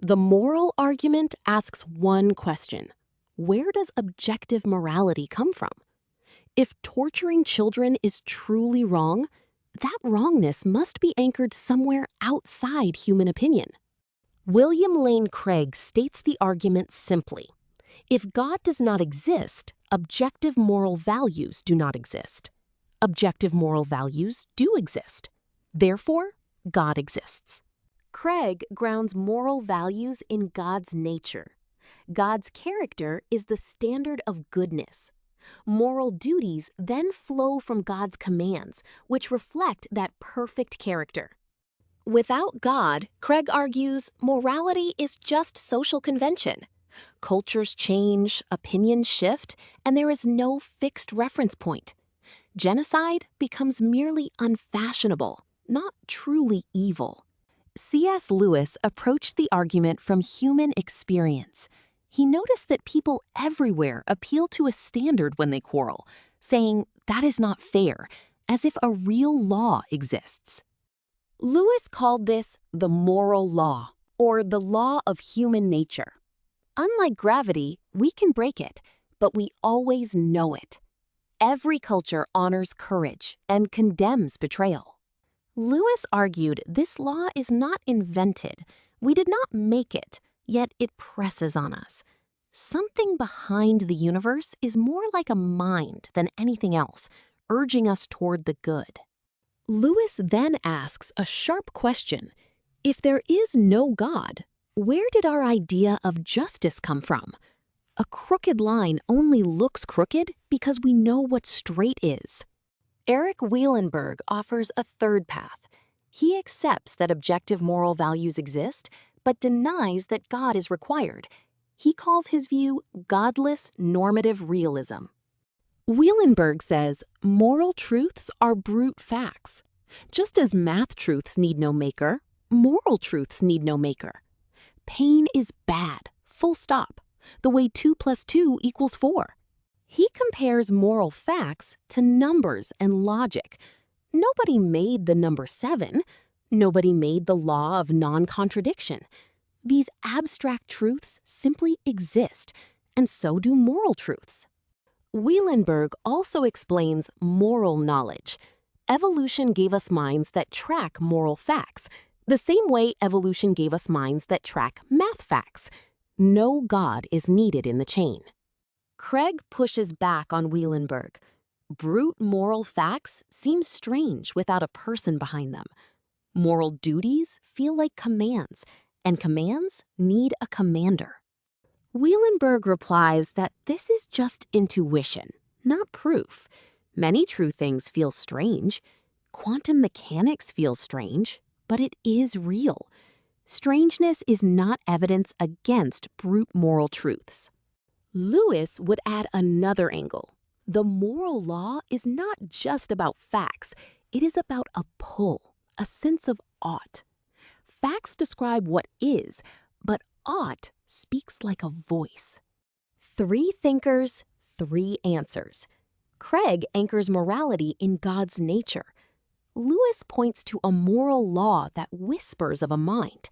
The moral argument asks one question: where does objective morality come from? If torturing children is truly wrong, that wrongness must be anchored somewhere outside human opinion. William Lane Craig states the argument simply: if God does not exist, objective moral values do not exist. Objective moral values do exist. Therefore, God exists. Craig grounds moral values in God's nature. God's character is the standard of goodness. Moral duties then flow from God's commands, which reflect that perfect character. Without God, Craig argues, morality is just social convention. Cultures change, opinions shift, and there is no fixed reference point. Genocide becomes merely unfashionable, not truly evil. C.S. Lewis approached the argument from human experience. He noticed that people everywhere appeal to a standard when they quarrel, saying that is not fair, as if a real law exists. Lewis called this the moral law, or the law of human nature. Unlike gravity, we can break it, but we always know it. Every culture honors courage and condemns betrayal. Lewis argued this law is not invented. We did not make it, yet it presses on us. Something behind the universe is more like a mind than anything else, urging us toward the good. Lewis then asks a sharp question: if there is no God, where did our idea of justice come from? A crooked line only looks crooked because we know what straight is. Eric Wielenberg offers a third path. He accepts that objective moral values exist, but denies that God is required. He calls his view godless normative realism. Wielenberg says moral truths are brute facts. Just as math truths need no maker, moral truths need no maker. Pain is bad, full stop, the way 2 + 2 = 4. He compares moral facts to numbers and logic. Nobody made the number 7. Nobody made the law of non-contradiction. These abstract truths simply exist, and so do moral truths. Wielenberg also explains moral knowledge. Evolution gave us minds that track moral facts, the same way evolution gave us minds that track math facts. No God is needed in the chain. Craig pushes back on Wielenberg. Brute moral facts seem strange without a person behind them. Moral duties feel like commands, and commands need a commander. Wielenberg replies that this is just intuition, not proof. Many true things feel strange. Quantum mechanics feels strange, but it is real. Strangeness is not evidence against brute moral truths. Lewis would add another angle. The moral law is not just about facts. It is about a pull, a sense of ought. Facts describe what is, but ought speaks like a voice. 3 thinkers, 3 answers. Craig anchors morality in God's nature. Lewis points to a moral law that whispers of a mind.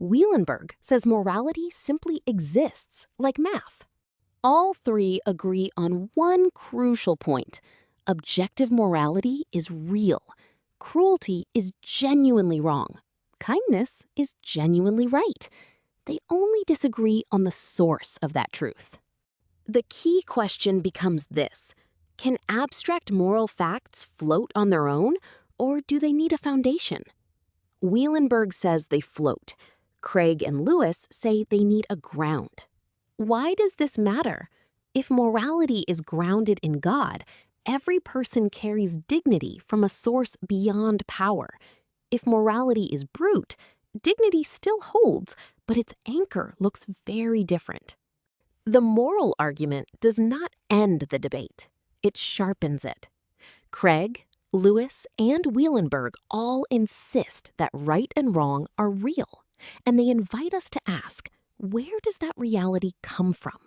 Wielenberg says morality simply exists, like math. All 3 agree on one crucial point: objective morality is real. Cruelty is genuinely wrong. Kindness is genuinely right. They only disagree on the source of that truth. The key question becomes this: can abstract moral facts float on their own, or do they need a foundation? Wielenberg says they float. Craig and Lewis say they need a ground. Why does this matter? If morality is grounded in God, every person carries dignity from a source beyond power. If morality is brute, dignity still holds, but its anchor looks very different. The moral argument does not end the debate. It sharpens it. Craig, Lewis, and Wielenberg all insist that right and wrong are real, and they invite us to ask, where does that reality come from?